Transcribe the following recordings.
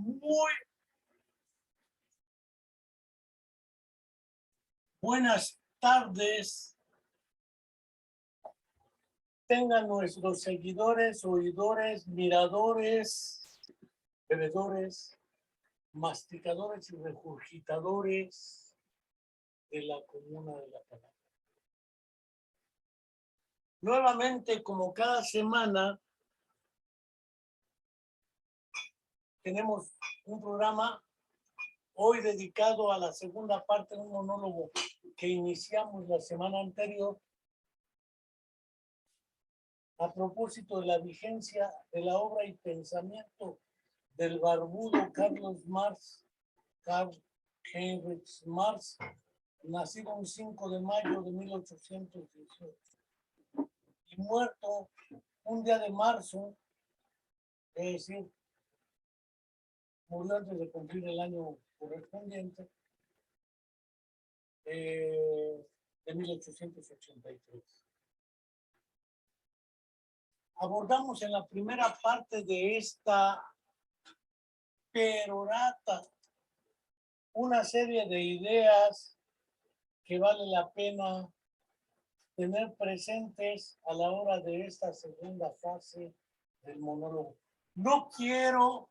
Muy buenas tardes. Tengan nuestros seguidores, oidores, miradores, bebedores, masticadores y regurgitadores de la comuna de La Palabra. Nuevamente, como cada semana, tenemos un programa hoy dedicado a la segunda parte de un monólogo que iniciamos la semana anterior a propósito de la vigencia de la obra y pensamiento del barbudo Carlos Marx, Karl Heinrich Marx, nacido un 5 de mayo de 1818 y muerto un día de marzo, es decir, murió antes de cumplir el año correspondiente, de 1883. Abordamos en la primera parte de esta perorata una serie de ideas que vale la pena tener presentes a la hora de esta segunda fase del monólogo. No quiero,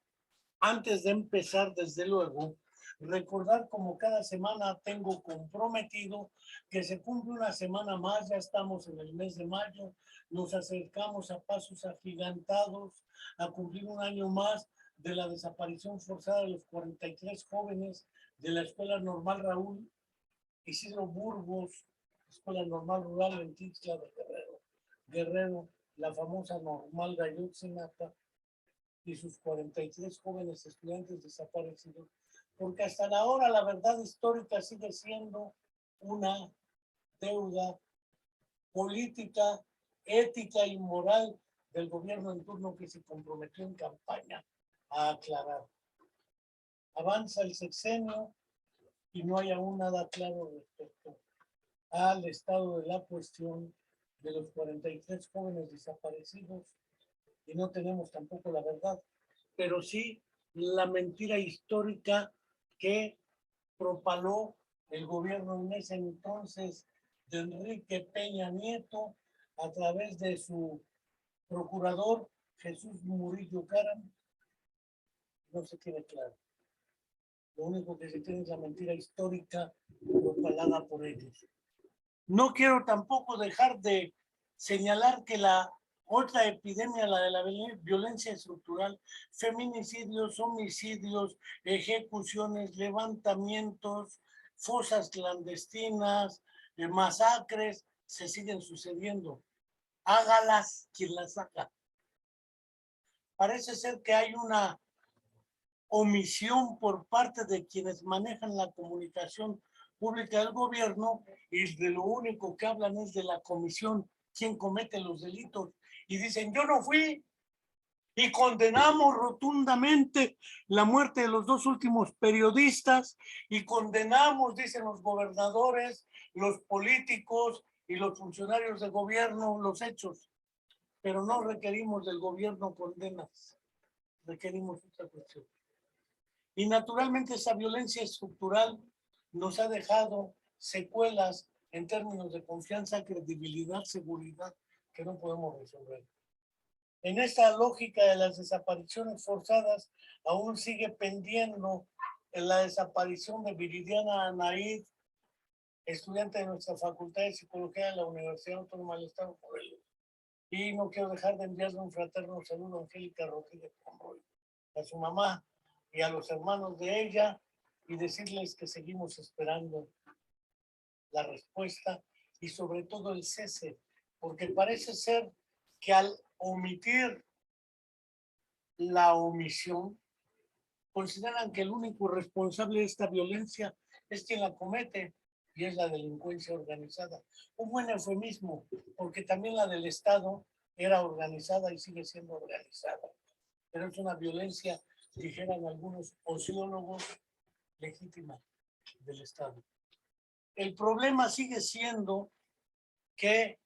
antes de empezar, desde luego, recordar como cada semana tengo comprometido que se cumple una semana más, ya estamos en el mes de mayo, nos acercamos a pasos agigantados a cumplir un año más de la desaparición forzada de los 43 jóvenes de la Escuela Normal Raúl Isidro Burgos, Escuela Normal Rural en Tixla de Guerrero, la famosa Normal de Ayotzinapa, y sus 43 jóvenes estudiantes desaparecidos, porque hasta la hora la verdad histórica sigue siendo una deuda política, ética y moral del gobierno en turno que se comprometió en campaña a aclarar. Avanza el sexenio y no hay aún nada claro respecto al estado de la cuestión de los 43 jóvenes desaparecidos y no tenemos tampoco la verdad, pero sí la mentira histórica que propaló el gobierno en ese entonces de Enrique Peña Nieto a través de su procurador Jesús Murillo Caram. No se tiene claro. Lo único que se tiene es la mentira histórica propalada por ellos. No quiero tampoco dejar de señalar que la otra epidemia, la de la violencia estructural, feminicidios, homicidios, ejecuciones, levantamientos, fosas clandestinas, masacres, se siguen sucediendo. Hágalas quien las haga. Parece ser que hay una omisión por parte de quienes manejan la comunicación pública del gobierno y de lo único que hablan es de la comisión, quién comete los delitos, y dicen yo no fui, y condenamos rotundamente la muerte de los dos últimos periodistas y condenamos, dicen los gobernadores, los políticos y los funcionarios de gobierno los hechos, pero no requerimos del gobierno condenas, requerimos otra cuestión. Y naturalmente esa violencia estructural nos ha dejado secuelas en términos de confianza, credibilidad, seguridad, que no podemos resolver. En esta lógica de las desapariciones forzadas, aún sigue pendiendo en la desaparición de Viridiana Anaid, estudiante de nuestra Facultad de Psicología de la Universidad Autónoma del Estado de Morelos. Y no quiero dejar de enviarle un fraterno saludo a Angélica Rodríguez Conroy, a su mamá y a los hermanos de ella, y decirles que seguimos esperando la respuesta y sobre todo el cese, porque parece ser que al omitir la omisión, consideran que el único responsable de esta violencia es quien la comete, y es la delincuencia organizada. Un buen eufemismo, porque también la del Estado era organizada y sigue siendo organizada, pero es una violencia, dijeran algunos sociólogos, legítima del Estado. El problema sigue siendo que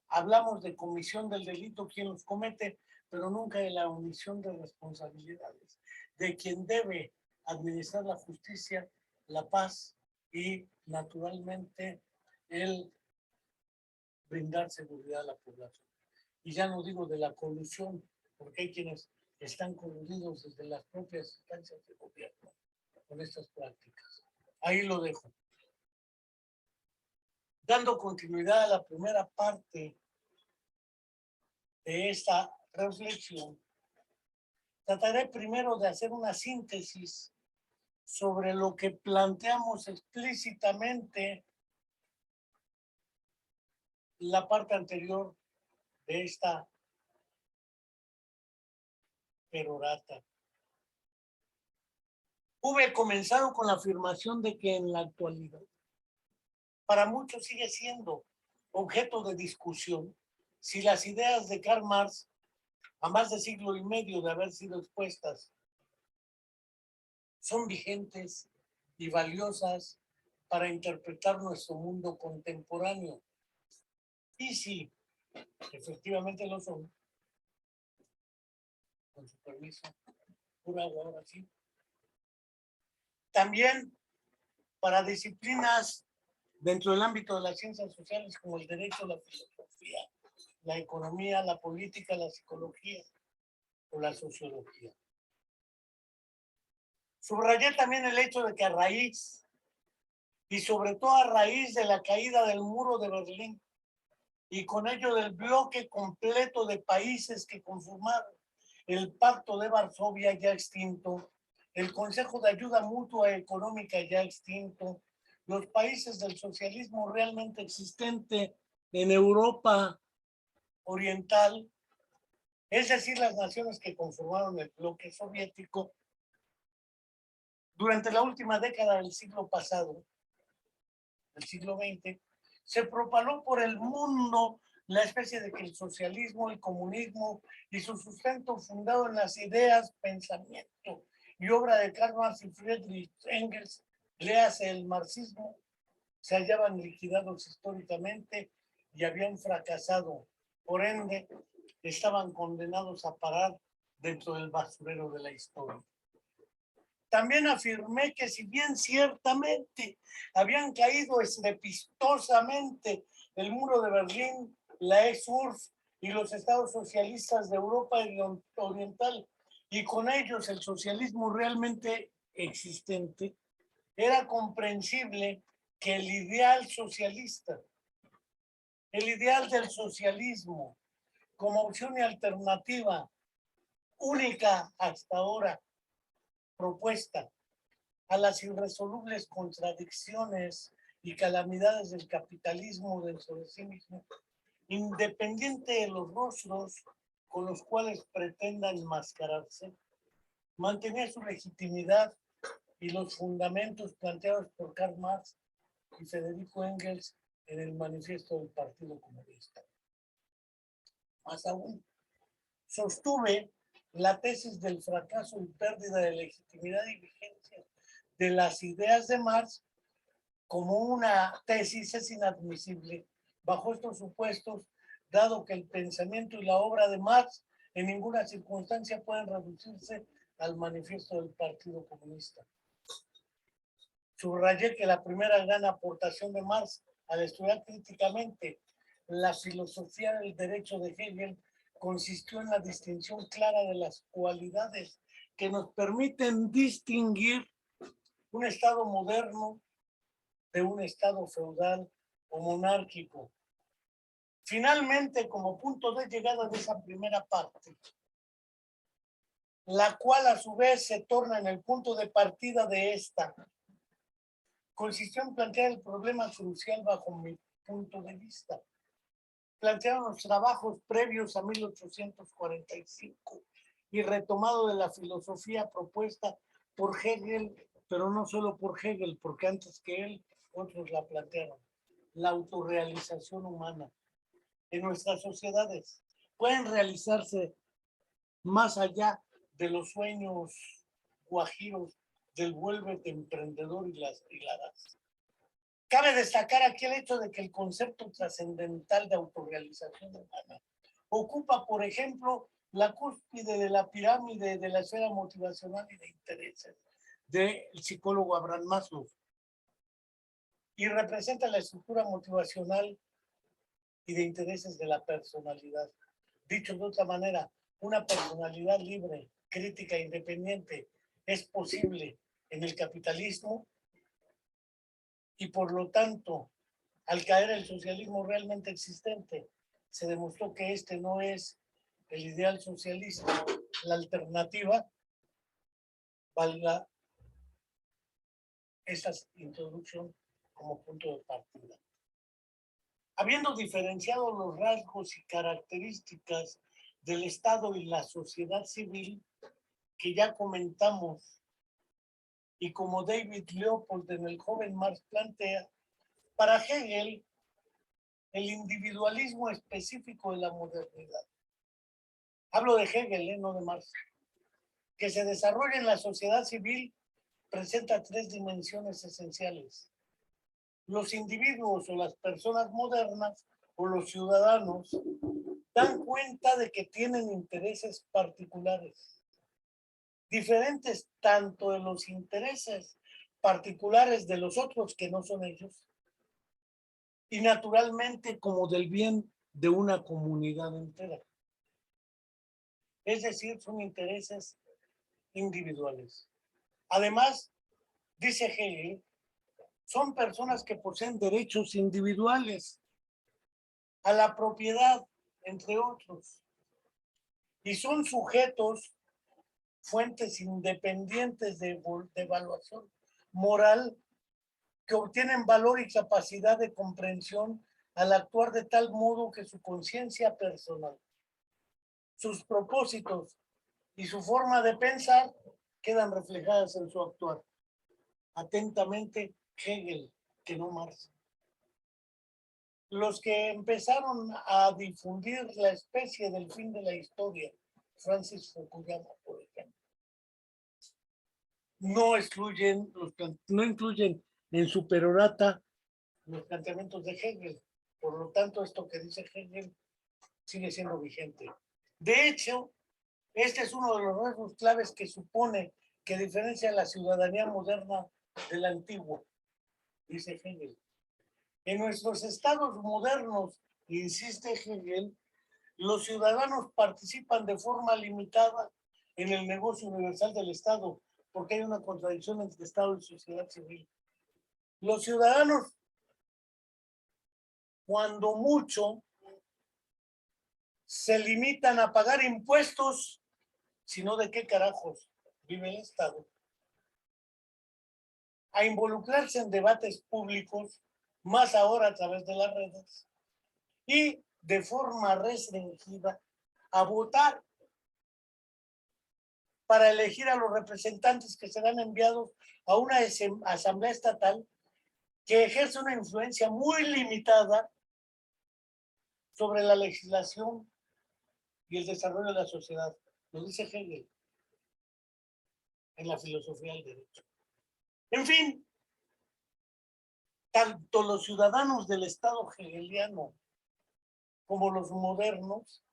hablamos de comisión del delito, quien los comete, pero nunca de la omisión de responsabilidades. de quien debe administrar la justicia, la paz y, naturalmente, el brindar seguridad a la población. Y ya no digo de la colusión, porque hay quienes están coludidos desde las propias instancias de gobierno con estas prácticas. Ahí lo dejo. Dando continuidad a la primera parte de esta reflexión, trataré primero de hacer una síntesis sobre lo que planteamos explícitamente la parte anterior de esta perorata. Hube comenzado con la afirmación de que en la actualidad, para muchos sigue siendo objeto de discusión si las ideas de Karl Marx, a más de siglo y medio de haber sido expuestas, son vigentes y valiosas para interpretar nuestro mundo contemporáneo. Y sí, efectivamente lo son. Con su permiso, pura agua ahora sí. También para disciplinas dentro del ámbito de las ciencias sociales como el derecho, la filosofía, la economía, la política, la psicología o la sociología. Subrayé también el hecho de que a raíz, y sobre todo a raíz de la caída del muro de Berlín, y con ello del bloque completo de países que conformaron el Pacto de Varsovia ya extinto, el Consejo de Ayuda Mutua Económica ya extinto, los países del socialismo realmente existente en Europa Oriental, es decir, las naciones que conformaron el bloque soviético, durante la última década del siglo pasado, del siglo XX, se propaló por el mundo la especie de que el socialismo, el comunismo y su sustento fundado en las ideas, pensamiento y obra de Karl Marx y Friedrich Engels, léase el marxismo, se hallaban liquidados históricamente y habían fracasado. Por ende, estaban condenados a parar dentro del basurero de la historia. También afirmé que si bien ciertamente habían caído estrepitosamente el muro de Berlín, la ex-URSS y los estados socialistas de Europa Oriental, y con ellos el socialismo realmente existente, era comprensible que el ideal socialista, el ideal del socialismo como opción y alternativa única hasta ahora propuesta a las irresolubles contradicciones y calamidades del capitalismo dentro de sí mismo, independiente de los rostros con los cuales pretendan enmascararse, mantenía su legitimidad y los fundamentos planteados por Karl Marx y Federico Engels en el manifiesto del Partido Comunista. Más aún, sostuve la tesis del fracaso y pérdida de legitimidad y vigencia de las ideas de Marx como una tesis es inadmisible bajo estos supuestos, dado que el pensamiento y la obra de Marx en ninguna circunstancia pueden reducirse al manifiesto del Partido Comunista. Subrayé que la primera gran aportación de Marx al estudiar críticamente la filosofía del derecho de Hegel consistió en la distinción clara de las cualidades que nos permiten distinguir un estado moderno de un estado feudal o monárquico. Finalmente, como punto de llegada de esa primera parte, la cual a su vez se torna en el punto de partida de esta, consistió en plantear el problema crucial bajo mi punto de vista. Plantearon los trabajos previos a 1845 y retomado de la filosofía propuesta por Hegel, pero no solo por Hegel, porque antes que él otros la plantearon, la autorrealización humana en nuestras sociedades. Pueden realizarse más allá de los sueños guajiros del vuélvete emprendedor y las brigadas. Cabe destacar aquí el hecho de que el concepto trascendental de autorrealización humana ocupa, por ejemplo, la cúspide de la pirámide de la esfera motivacional y de intereses del psicólogo Abraham Maslow, y representa la estructura motivacional y de intereses de la personalidad. Dicho de otra manera, una personalidad libre, crítica e independiente es posible en el capitalismo, y por lo tanto, al caer el socialismo realmente existente, se demostró que este no es el ideal socialista. La alternativa, valga esta introducción como punto de partida. Habiendo diferenciado los rasgos y características del Estado y la sociedad civil que ya comentamos, y como David Leopold en El joven Marx plantea, para Hegel, el individualismo específico de la modernidad, hablo de Hegel, no de Marx, que se desarrolla en la sociedad civil, presenta tres dimensiones esenciales. Los individuos o las personas modernas o los ciudadanos dan cuenta de que tienen intereses particulares, diferentes tanto de los intereses particulares de los otros que no son ellos, y naturalmente como del bien de una comunidad entera. Es decir, son intereses individuales. Además, dice Hegel, son personas que poseen derechos individuales a la propiedad, entre otros, y son sujetos, fuentes independientes de evaluación moral, que obtienen valor y capacidad de comprensión al actuar de tal modo que su conciencia personal, sus propósitos y su forma de pensar quedan reflejadas en su actuar. Atentamente, Hegel, que no Marx. Los que empezaron a difundir la especie del fin de la historia, Francis Fukuyama, por ejemplo, no incluyen en su perorata los planteamientos de Hegel. Por lo tanto, esto que dice Hegel sigue siendo vigente. De hecho, este es uno de los rasgos claves que supone que diferencia la ciudadanía moderna de la antigua, dice Hegel. En nuestros estados modernos, insiste Hegel, los ciudadanos participan de forma limitada en el negocio universal del Estado, porque hay una contradicción entre Estado y sociedad civil. Los ciudadanos, cuando mucho, se limitan a pagar impuestos, sino de qué carajos vive el Estado, a involucrarse en debates públicos, más ahora a través de las redes, y de forma restringida a votar para elegir a los representantes que serán enviados a una asamblea estatal que ejerce una influencia muy limitada sobre la legislación y el desarrollo de la sociedad. Lo dice Hegel en la filosofía del derecho. En fin, tanto los ciudadanos del Estado hegeliano como los modernos,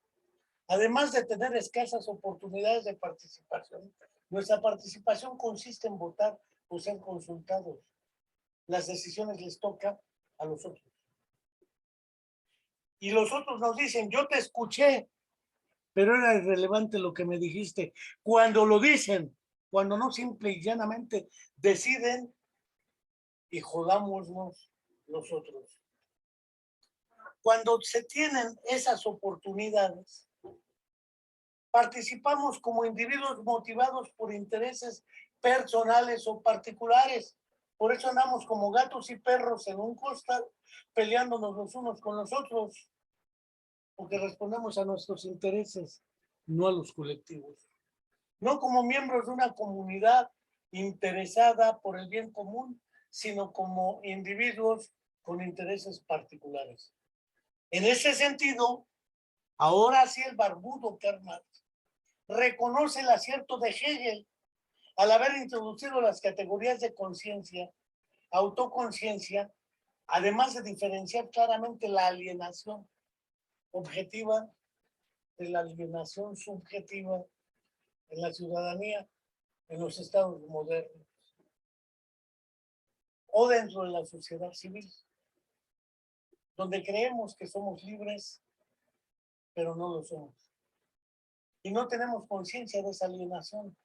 además de tener escasas oportunidades de participación, nuestra participación consiste en votar o ser consultados. Las decisiones les tocan a los otros. Y los otros nos dicen, yo te escuché, pero era irrelevante lo que me dijiste. Cuando lo dicen, cuando no simple y llanamente deciden, y jodámonos los otros. Cuando se tienen esas oportunidades, participamos como individuos motivados por intereses personales o particulares. Por eso andamos como gatos y perros en un costal, peleándonos los unos con los otros, porque respondemos a nuestros intereses, no a los colectivos. No como miembros de una comunidad interesada por el bien común, sino como individuos con intereses particulares. En ese sentido, ahora sí el barbudo Karl Marx reconoce el acierto de Hegel al haber introducido las categorías de conciencia, autoconciencia, además de diferenciar claramente la alienación objetiva de la alienación subjetiva en la ciudadanía en los estados modernos o dentro de la sociedad civil, donde creemos que somos libres, pero no lo somos. Y no tenemos conciencia de esa alienación.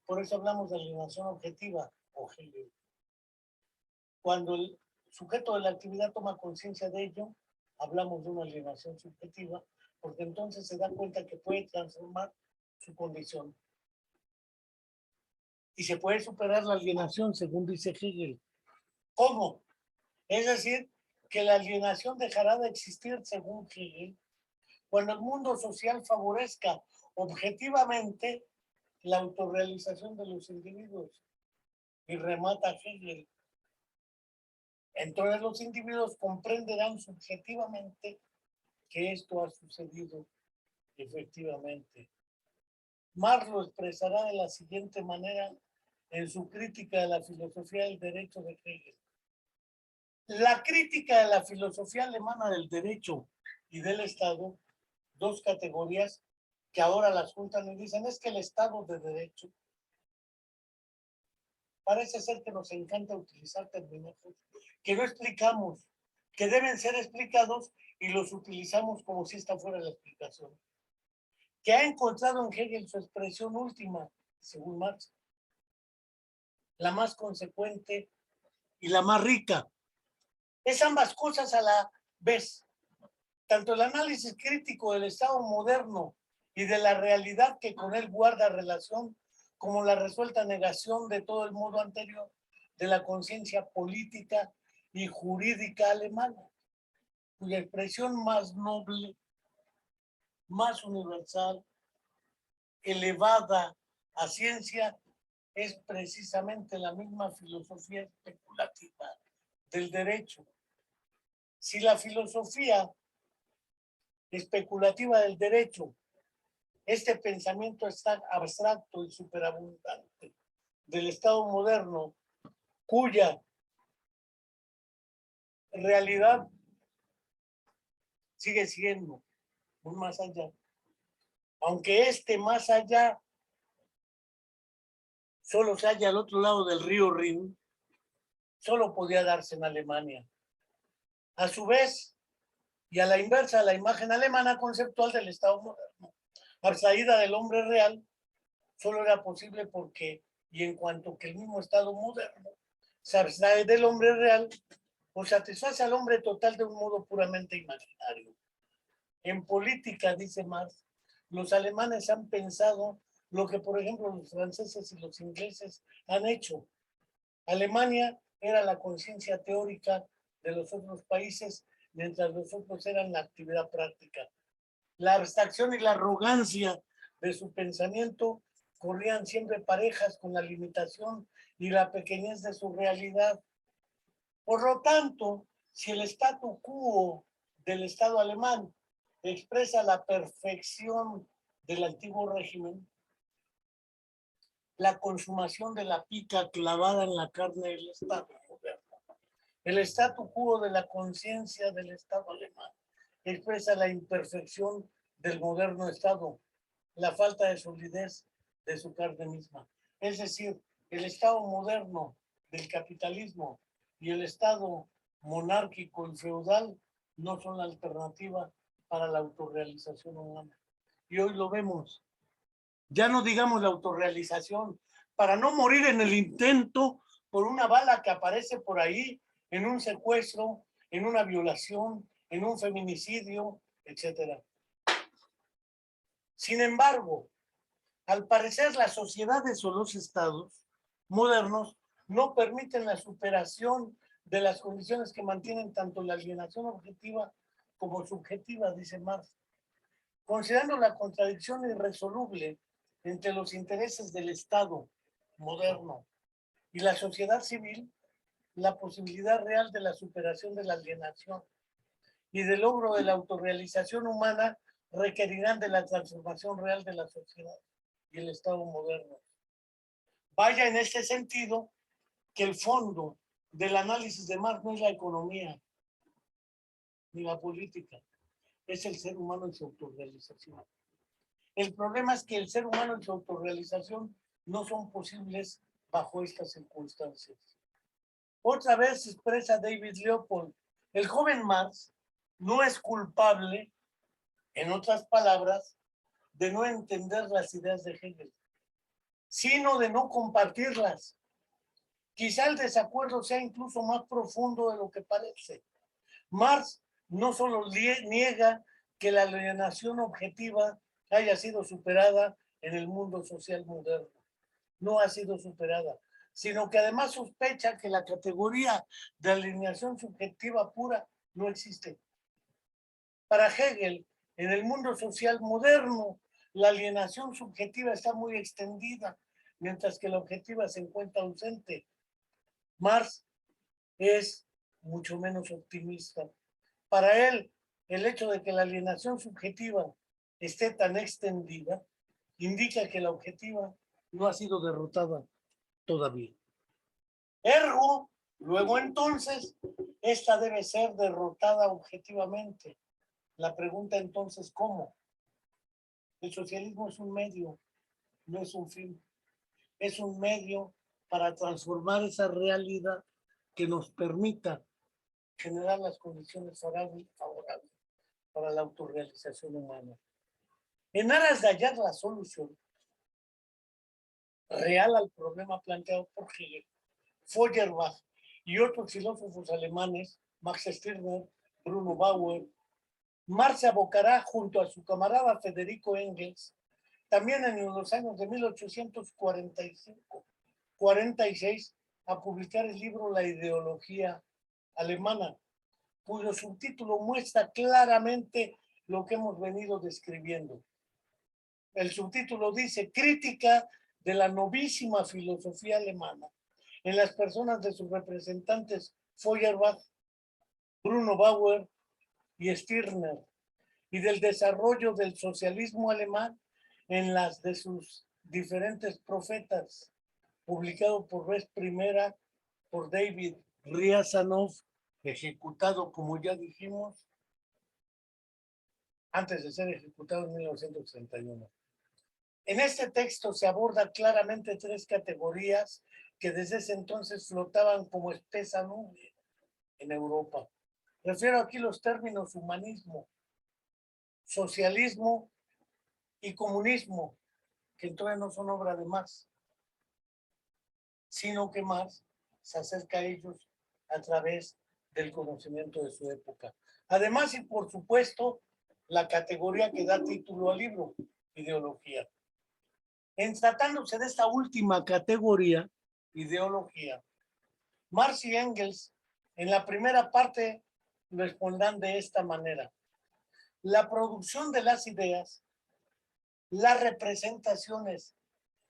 Por eso hablamos de alienación objetiva o Hegel. Cuando el sujeto de la actividad toma conciencia de ello, hablamos de una alienación subjetiva, porque entonces se da cuenta que puede transformar su condición. Y se puede superar la alienación, según dice Hegel. ¿Cómo? Es decir, que la alienación dejará de existir, según Hegel, cuando el mundo social favorezca objetivamente la autorrealización de los individuos. Y remata Hegel. Entonces los individuos comprenderán subjetivamente que esto ha sucedido efectivamente. Marx lo expresará de la siguiente manera en su crítica de la filosofía del derecho de Hegel. La crítica de la filosofía alemana del derecho y del Estado, dos categorías que ahora las juntan y dicen es que el Estado de derecho, parece ser que nos encanta utilizar términos que no explicamos, que deben ser explicados y los utilizamos como si esta fuera la explicación. Que ha encontrado en Hegel su expresión última, según Marx, la más consecuente y la más rica. Es ambas cosas a la vez. Tanto el análisis crítico del Estado moderno y de la realidad que con él guarda relación, como la resuelta negación de todo el modo anterior de la conciencia política y jurídica alemana, cuya expresión más noble, más universal, elevada a ciencia, es precisamente la misma filosofía especulativa del derecho. Si la filosofía especulativa del derecho, este pensamiento está abstracto y superabundante del Estado moderno, cuya realidad sigue siendo un más allá, aunque este más allá solo se halla al otro lado del río Rin, solo podía darse en Alemania. A su vez, y a la inversa, la imagen alemana conceptual del Estado moderno, abstraída del hombre real, solo era posible porque, y en cuanto que el mismo Estado moderno se abstrae del hombre real, o satisface al hombre total de un modo puramente imaginario. En política, dice Marx, los alemanes han pensado lo que, por ejemplo, los franceses y los ingleses han hecho. Alemania era la conciencia teórica de los otros países, mientras los otros eran la actividad práctica. La abstracción y la arrogancia de su pensamiento corrían siempre parejas con la limitación y la pequeñez de su realidad. Por lo tanto, si el statu quo del Estado alemán expresa la perfección del antiguo régimen, la consumación de la pica clavada en la carne del Estado moderno, el statu quo de la conciencia del Estado alemán expresa la imperfección del moderno Estado, la falta de solidez de su carne misma. Es decir, el Estado moderno del capitalismo y el Estado monárquico y feudal no son la alternativa para la autorrealización humana. Y hoy lo vemos. Ya no digamos la autorrealización, para no morir en el intento por una bala que aparece por ahí, en un secuestro, en una violación, en un feminicidio, etc. Sin embargo, al parecer las sociedades o los estados modernos no permiten la superación de las condiciones que mantienen tanto la alienación objetiva como subjetiva, dice Marx. Considerando la contradicción irresoluble entre los intereses del Estado moderno y la sociedad civil, la posibilidad real de la superación de la alienación y del logro de la autorrealización humana requerirán de la transformación real de la sociedad y el Estado moderno. Vaya en este sentido que el fondo del análisis de Marx no es la economía ni la política, es el ser humano en su autorrealización. El problema es que el ser humano y su autorrealización no son posibles bajo estas circunstancias. Otra vez expresa David Leopold, el joven Marx no es culpable, en otras palabras, de no entender las ideas de Hegel, sino de no compartirlas. Quizá el desacuerdo sea incluso más profundo de lo que parece. Marx no solo niega que la alienación objetiva haya sido superada en el mundo social moderno, no ha sido superada, sino que además sospecha que la categoría de alienación subjetiva pura no existe. Para Hegel, en el mundo social moderno, la alienación subjetiva está muy extendida, mientras que la objetiva se encuentra ausente. Marx es mucho menos optimista. Para él, el hecho de que la alienación subjetiva esté tan extendida indica que la objetiva no ha sido derrotada todavía. Ergo, luego entonces, esta debe ser derrotada objetivamente. La pregunta entonces, ¿cómo? El socialismo es un medio, no es un fin. Es un medio para transformar esa realidad que nos permita generar las condiciones favorables para la autorrealización humana. En aras de hallar la solución real al problema planteado por Hegel, Feuerbach y otros filósofos alemanes, Max Stirner, Bruno Bauer, Marx se abocará junto a su camarada Federico Engels, también en los años de 1845-46, a publicar el libro La ideología alemana, cuyo subtítulo muestra claramente lo que hemos venido describiendo. El subtítulo dice: Crítica de la novísima filosofía alemana en las personas de sus representantes Feuerbach, Bruno Bauer y Stirner, y del desarrollo del socialismo alemán en las de sus diferentes profetas, publicado por vez primera por David Riazanov, ejecutado, como ya dijimos, antes de ser ejecutado en 1931. En este texto se aborda claramente tres categorías que desde ese entonces flotaban como espesa nube en Europa. Refiero aquí los términos humanismo, socialismo y comunismo, que entonces no son obra de Marx, sino que Marx se acerca a ellos a través del conocimiento de su época. Además, y por supuesto, la categoría que da título al libro, ideología. En tratándose de esta última categoría, ideología, Marx y Engels en la primera parte respondan de esta manera: la producción de las ideas, las representaciones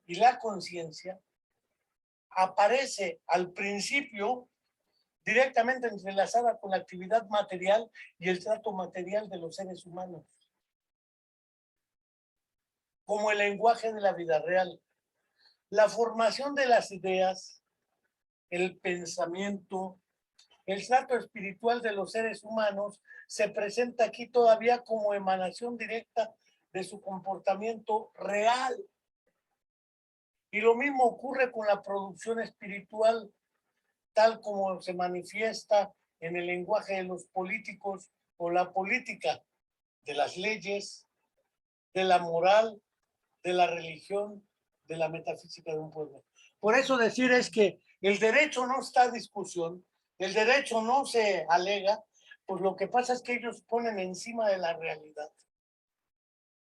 y la conciencia aparece al principio directamente entrelazada con la actividad material y el trato material de los seres humanos, como el lenguaje de la vida real. La formación de las ideas, el pensamiento, el trato espiritual de los seres humanos se presenta aquí todavía como emanación directa de su comportamiento real. Y lo mismo ocurre con la producción espiritual, tal como se manifiesta en el lenguaje de los políticos o la política, de las leyes, de la moral, de la religión, de la metafísica de un pueblo. Por eso decir es que el derecho no está a discusión, el derecho no se alega, pues lo que pasa es que ellos ponen encima de la realidad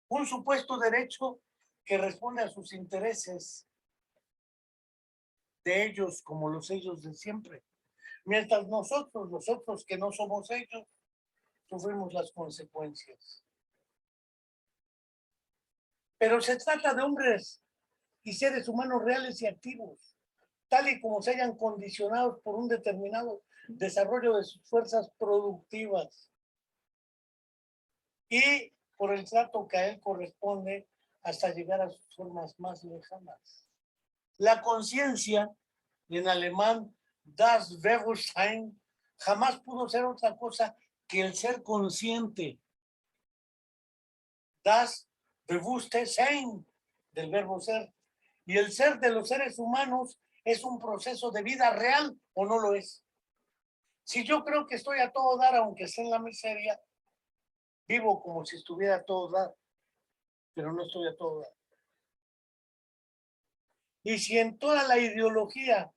un supuesto derecho que responde a sus intereses de ellos como los ellos de siempre. Mientras nosotros que no somos ellos, sufrimos las consecuencias. Pero se trata de hombres y seres humanos reales y activos, tal y como se hayan condicionados por un determinado desarrollo de sus fuerzas productivas y por el trato que a él corresponde hasta llegar a sus formas más lejanas. La conciencia, en alemán, das Bewusstsein, jamás pudo ser otra cosa que el ser consciente. Das Bewusste sein, del verbo ser. Y el ser de los seres humanos es un proceso de vida real o no lo es. Si yo creo que estoy a todo dar, aunque esté en la miseria, vivo como si estuviera a todo dar, pero no estoy a todo dar. Y si en toda la ideología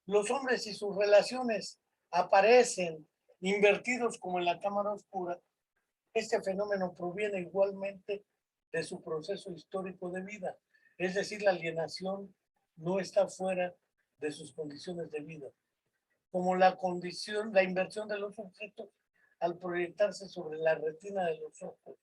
los hombres y sus relaciones aparecen invertidos como en la cámara oscura, este fenómeno proviene igualmente de su proceso histórico de vida. Es decir, la alienación no está fuera de sus condiciones de vida, como la inversión de los objetos al proyectarse sobre la retina de los ojos,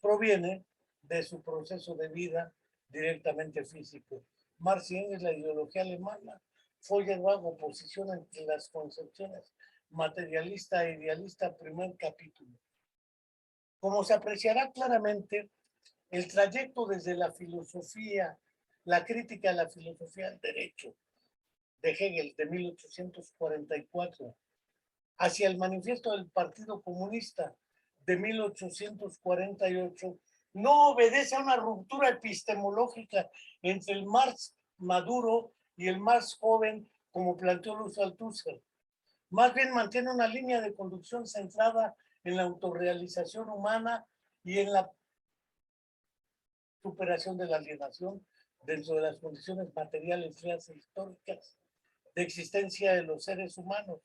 proviene de su proceso de vida directamente físico. Marx y Engels, la ideología alemana, Feuerbach, oposición entre las concepciones materialista e idealista, primer capítulo. Como se apreciará claramente, el trayecto desde la filosofía, la crítica a la filosofía del derecho de Hegel de 1844 hacia el manifiesto del Partido Comunista de 1848 no obedece a una ruptura epistemológica entre el Marx maduro y el Marx joven, como planteó Luz Althusser. Más bien mantiene una línea de conducción centrada en la autorrealización humana y en la superación de la alienación dentro de las condiciones materiales, feas e históricas de existencia de los seres humanos,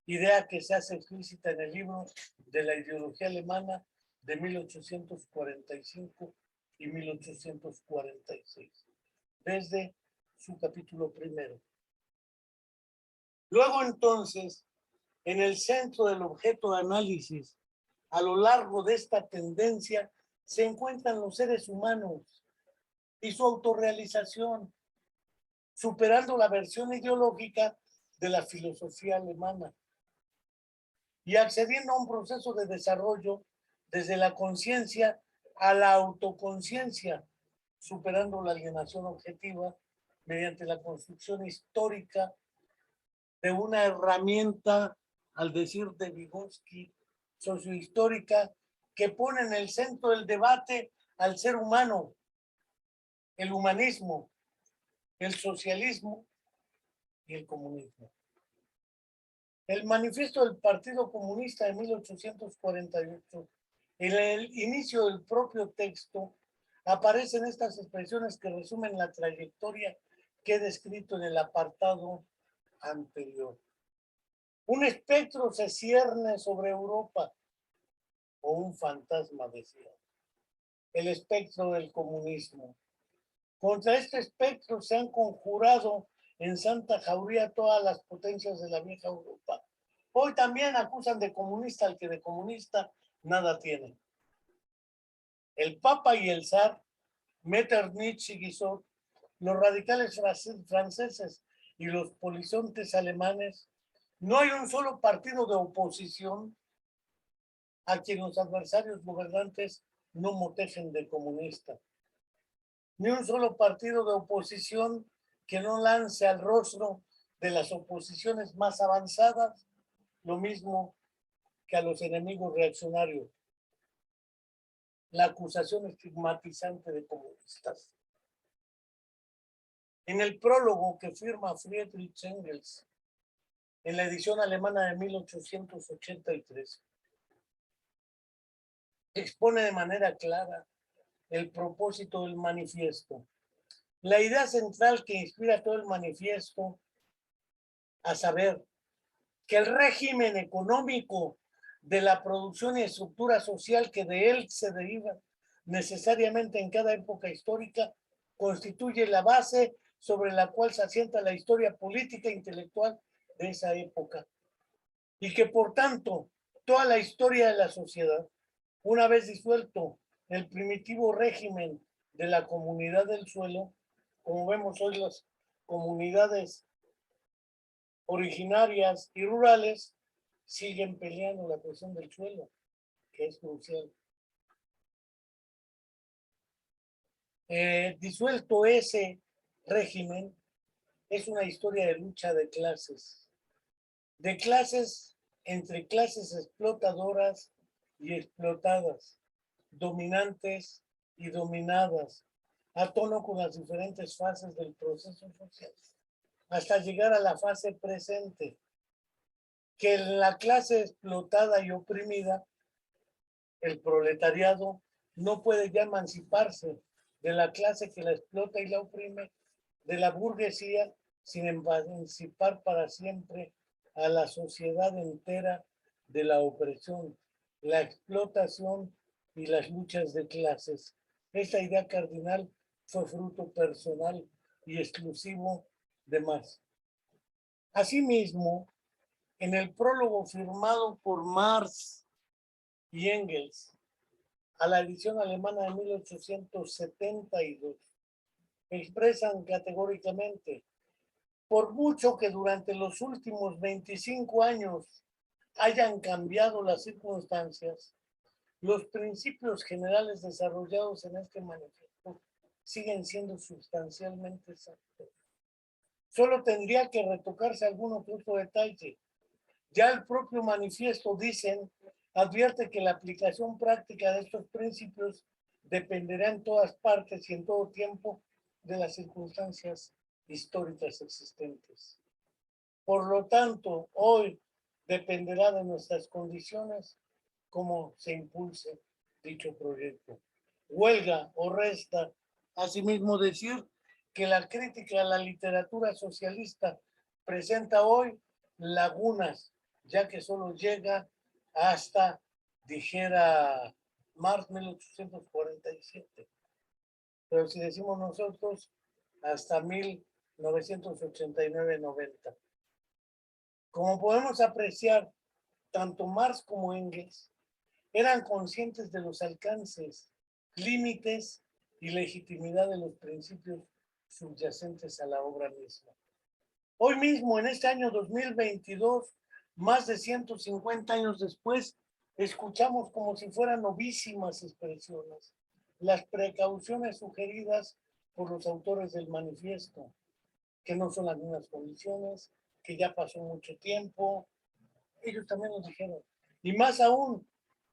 idea que se hace explícita en el libro de la ideología alemana de 1845 y 1846, desde su capítulo primero. Luego entonces, en el centro del objeto de análisis, a lo largo de esta tendencia, se encuentran los seres humanos y su autorrealización, superando la versión ideológica de la filosofía alemana y accediendo a un proceso de desarrollo desde la conciencia a la autoconciencia, superando la alienación objetiva mediante la construcción histórica de una herramienta, al decir de Vygotsky, sociohistórica, que pone en el centro del debate al ser humano, el humanismo, el socialismo y el comunismo. El manifiesto del Partido Comunista de 1848, en el inicio del propio texto, aparecen estas expresiones que resumen la trayectoria que he descrito en el apartado anterior. Un espectro se cierne sobre Europa, o un fantasma, decía, el espectro del comunismo. Contra este espectro se han conjurado en santa jauría todas las potencias de la vieja Europa. Hoy también acusan de comunista al que de comunista nada tiene. El Papa y el zar, Metternich y Guizot, los radicales franceses y los polizontes alemanes, no hay un solo partido de oposición a quien los adversarios gobernantes no motejen de comunista. Ni un solo partido de oposición que no lance al rostro de las oposiciones más avanzadas lo mismo que a los enemigos reaccionarios, la acusación estigmatizante de comunistas. En el prólogo que firma Friedrich Engels en la edición alemana de 1883, expone de manera clara el propósito del manifiesto. La idea central que inspira todo el manifiesto, a saber, que el régimen económico de la producción y estructura social que de él se deriva necesariamente en cada época histórica, constituye la base sobre la cual se asienta la historia política e intelectual de esa época. Y que por tanto, toda la historia de la sociedad, una vez disuelto el primitivo régimen de la comunidad del suelo, como vemos hoy las comunidades originarias y rurales, siguen peleando la cuestión del suelo, que es crucial. Disuelto ese régimen, es una historia de lucha de clases entre clases explotadoras y explotadas, dominantes y dominadas, a tono con las diferentes fases del proceso social, hasta llegar a la fase presente, que la clase explotada y oprimida, el proletariado, no puede ya emanciparse de la clase que la explota y la oprime, de la burguesía, sin emancipar para siempre a la sociedad entera de la opresión, la explotación y las luchas de clases. Esta idea cardinal fue fruto personal y exclusivo de Marx. Asimismo, en el prólogo firmado por Marx y Engels a la edición alemana de 1872, expresan categóricamente: por mucho que durante los últimos 25 años hayan cambiado las circunstancias, los principios generales desarrollados en este manifiesto siguen siendo sustancialmente exactos. Solo tendría que retocarse algún otro detalle. Ya el propio manifiesto, dicen, advierte que la aplicación práctica de estos principios dependerá en todas partes y en todo tiempo de las circunstancias históricas existentes. Por lo tanto, hoy dependerá de nuestras condiciones cómo se impulse dicho proyecto. Huelga o resta, asimismo, decir que la crítica a la literatura socialista presenta hoy lagunas, ya que solo llega hasta, dijera Marx, 1847. Pero si decimos nosotros, hasta 1989-90. Como podemos apreciar, tanto Marx como Engels eran conscientes de los alcances, límites y legitimidad de los principios subyacentes a la obra misma. Hoy mismo, en este año 2022, más de 150 años después, escuchamos como si fueran novísimas expresiones las precauciones sugeridas por los autores del manifiesto, que no son las mismas condiciones, que ya pasó mucho tiempo. Ellos también nos dijeron. Y más aún,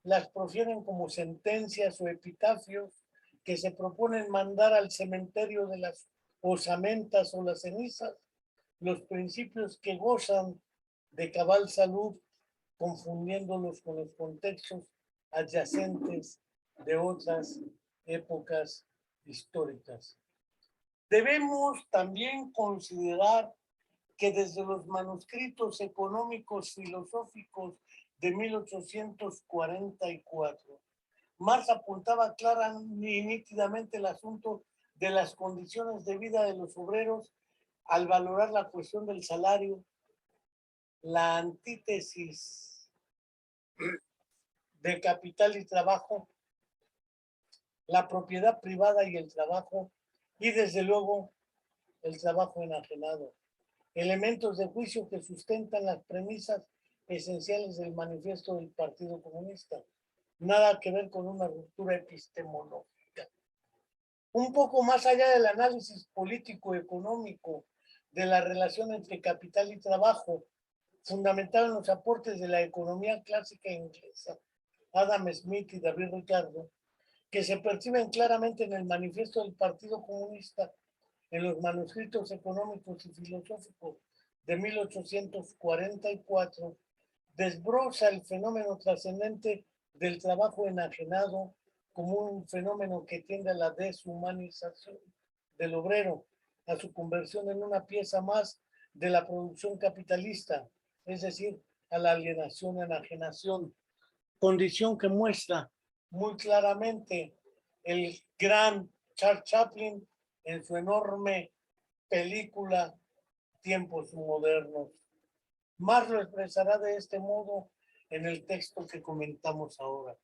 las profieren como sentencias o epitafios que se proponen mandar al cementerio de las osamentas o las cenizas los principios que gozan de cabal salud, confundiéndolos con los contextos adyacentes de otras épocas históricas. Debemos también considerar que desde los manuscritos económicos filosóficos de 1844, Marx apuntaba clara y nítidamente el asunto de las condiciones de vida de los obreros al valorar la cuestión del salario, la antítesis de capital y trabajo, la propiedad privada y el trabajo, y desde luego el trabajo enajenado. Elementos de juicio que sustentan las premisas esenciales del manifiesto del Partido Comunista. Nada que ver con una ruptura epistemológica. Un poco más allá del análisis político-económico de la relación entre capital y trabajo, fundamentado en los aportes de la economía clásica inglesa, Adam Smith y David Ricardo, que se perciben claramente en el manifiesto del Partido Comunista, en los manuscritos económicos y filosóficos de 1844, desbroza el fenómeno trascendente del trabajo enajenado como un fenómeno que tiende a la deshumanización del obrero, a su conversión en una pieza más de la producción capitalista, es decir, a la alienación, enajenación, condición que muestra muy claramente el gran Charles Chaplin en su enorme película Tiempos Modernos. Marx lo expresará de este modo en el texto que comentamos ahora.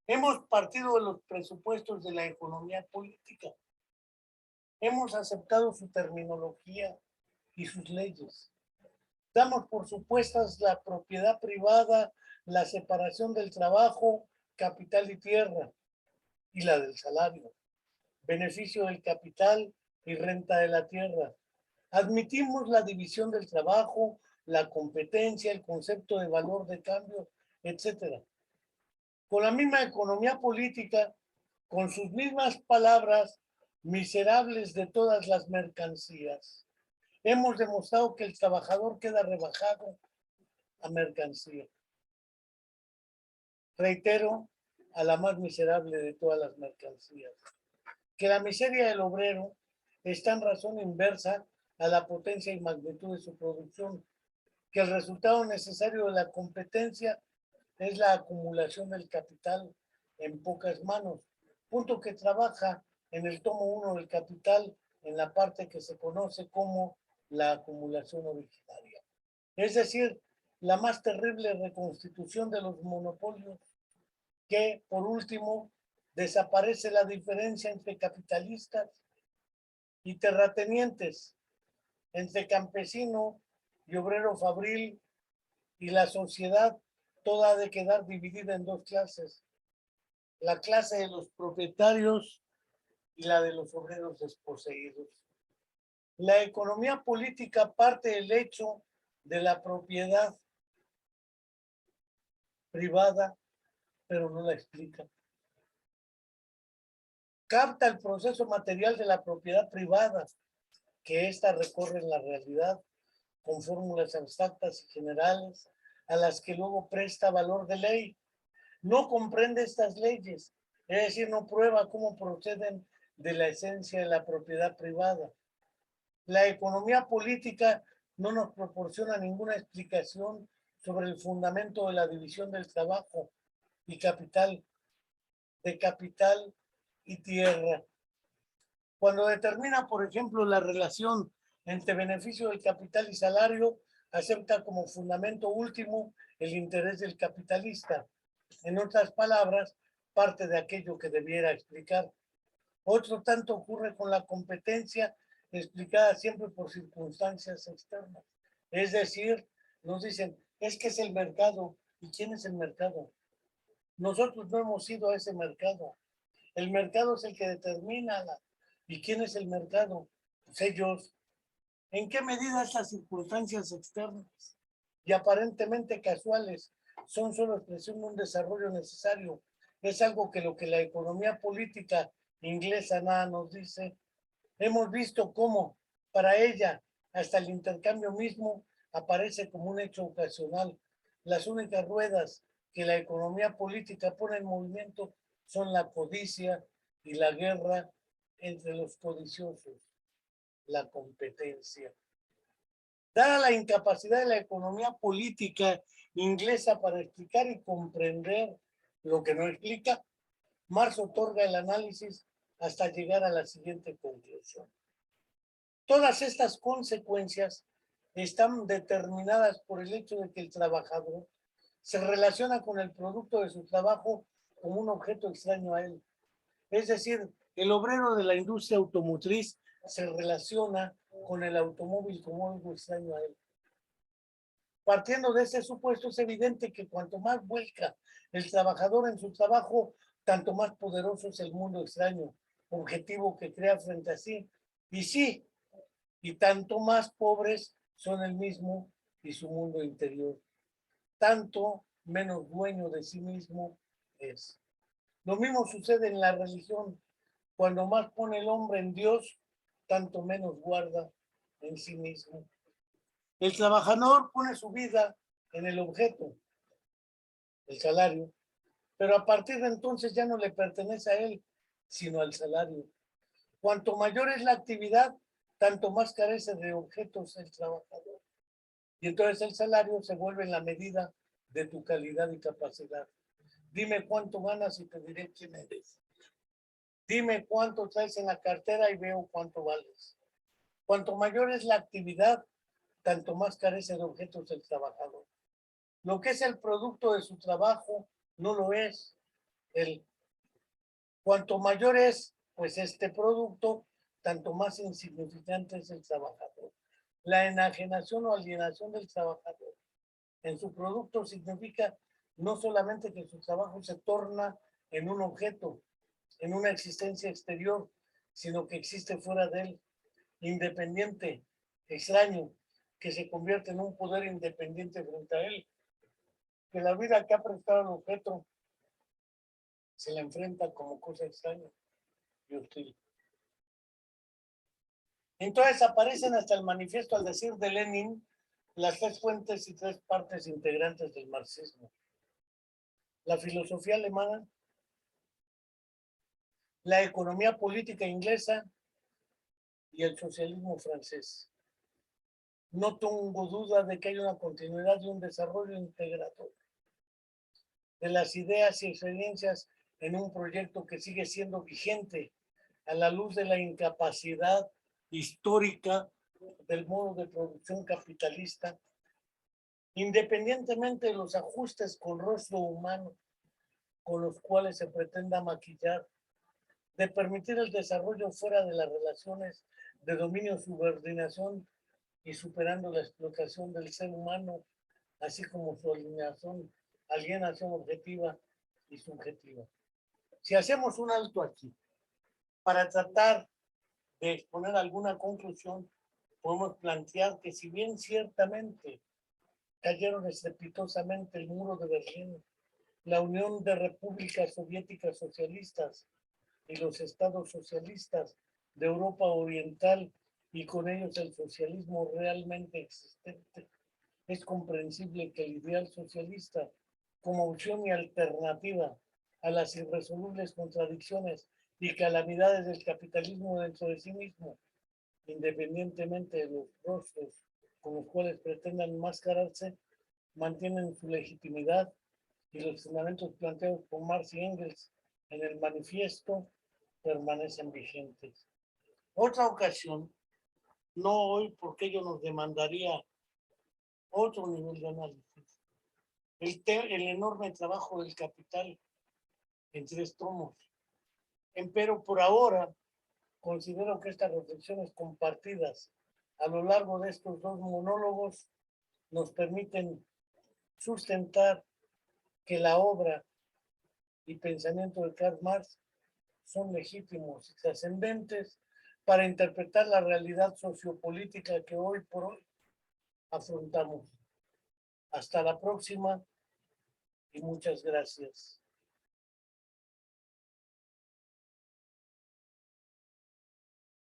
Hemos partido de los presupuestos de la economía política. Hemos aceptado su terminología y sus leyes. Damos por supuestas la propiedad privada, la separación del trabajo, capital y tierra, y la del salario, beneficio del capital y renta de la tierra. Admitimos la división del trabajo, la competencia, el concepto de valor de cambio, etc. Con la misma economía política, con sus mismas palabras, miserables de todas las mercancías. Hemos demostrado que el trabajador queda rebajado a mercancía. Reitero, a la más miserable de todas las mercancías. Que la miseria del obrero está en razón inversa a la potencia y magnitud de su producción, que el resultado necesario de la competencia es la acumulación del capital en pocas manos, punto que trabaja en el tomo 1 del capital en la parte que se conoce como la acumulación originaria. Es decir, la más terrible reconstitución de los monopolios que, por último, desaparece la diferencia entre capitalistas y terratenientes, entre campesino y obrero fabril, y la sociedad toda ha de quedar dividida en dos clases: la clase de los propietarios y la de los obreros desposeídos. La economía política parte del hecho de la propiedad privada, pero no la explica. Capta el proceso material de la propiedad privada, que ésta recorre en la realidad con fórmulas abstractas y generales, a las que luego presta valor de ley. No comprende estas leyes, es decir, no prueba cómo proceden de la esencia de la propiedad privada. La economía política no nos proporciona ninguna explicación sobre el fundamento de la división del trabajo y capital, de capital y tierra. Cuando determina, por ejemplo, la relación entre beneficio del capital y salario, acepta como fundamento último el interés del capitalista. En otras palabras, parte de aquello que debiera explicar. Otro tanto ocurre con la competencia, explicada siempre por circunstancias externas. Es decir, nos dicen, es que es el mercado. ¿Y quién es el mercado? Nosotros no hemos ido a ese mercado. El mercado es el que determina ¿y quién es el mercado? Pues ellos. ¿En qué medida estas circunstancias externas y aparentemente casuales son solo expresión de un desarrollo necesario? Es algo que lo que la economía política inglesa nada nos dice. Hemos visto cómo para ella hasta el intercambio mismo aparece como un hecho ocasional. Las únicas ruedas que la economía política pone en movimiento son la codicia y la guerra entre los codiciosos, la competencia. Dada la incapacidad de la economía política inglesa para explicar y comprender lo que no explica, Marx otorga el análisis hasta llegar a la siguiente conclusión. Todas estas consecuencias están determinadas por el hecho de que el trabajador se relaciona con el producto de su trabajo como un objeto extraño a él. Es decir, el obrero de la industria automotriz se relaciona con el automóvil como algo extraño a él. Partiendo de ese supuesto, es evidente que cuanto más vuelca el trabajador en su trabajo, tanto más poderoso es el mundo extraño, objetivo que crea frente a sí. Y sí, y tanto más pobres son el mismo y su mundo interior. Tanto menos dueño de sí mismo es. Lo mismo sucede en la religión. Cuando más pone el hombre en Dios, tanto menos guarda en sí mismo. El trabajador pone su vida en el objeto, el salario, pero a partir de entonces ya no le pertenece a él, sino al salario. Cuanto mayor es la actividad, tanto más carece de objetos el trabajador. Y entonces el salario se vuelve en la medida de tu calidad y capacidad. Dime cuánto ganas y te diré quién eres. Dime cuánto traes en la cartera y veo cuánto vales. Cuanto mayor es la actividad, tanto más carece de objetos el trabajador. Lo que es el producto de su trabajo no lo es. Cuanto mayor es, pues, este producto, tanto más insignificante es el trabajador. La enajenación o alienación del trabajador en su producto significa no solamente que su trabajo se torna en un objeto, en una existencia exterior, sino que existe fuera de él, independiente, extraño, que se convierte en un poder independiente frente a él, que la vida que ha prestado al objeto se la enfrenta como cosa extraña y hostil. Entonces aparecen hasta el manifiesto al decir de Lenin las 3 fuentes y 3 partes integrantes del marxismo: la filosofía alemana, la economía política inglesa y el socialismo francés. No tengo duda de que hay una continuidad y un desarrollo integrador de las ideas y experiencias en un proyecto que sigue siendo vigente a la luz de la incapacidad histórica del modo de producción capitalista, independientemente de los ajustes con rostro humano con los cuales se pretenda maquillar, de permitir el desarrollo fuera de las relaciones de dominio, subordinación y superando la explotación del ser humano, así como su alienación objetiva y subjetiva. Si hacemos un alto aquí para tratar de exponer alguna conclusión, podemos plantear que si bien ciertamente cayeron estrepitosamente el muro de Berlín, la Unión de Repúblicas Soviéticas Socialistas y los estados socialistas de Europa Oriental y con ellos el socialismo realmente existente, es comprensible que el ideal socialista como opción y alternativa a las irresolubles contradicciones y calamidades del capitalismo dentro de sí mismo, independientemente de los rostros con los cuales pretendan enmascararse, mantienen su legitimidad y los fundamentos planteados por Marx y Engels en el manifiesto permanecen vigentes. Otra ocasión, no hoy porque ello nos demandaría otro nivel de análisis, el enorme trabajo del Capital en 3 tomos. Empero por ahora considero que estas reflexiones compartidas a lo largo de estos 2 monólogos nos permiten sustentar que la obra y pensamiento de Karl Marx son legítimos y trascendentes para interpretar la realidad sociopolítica que hoy por hoy afrontamos. Hasta la próxima y muchas gracias.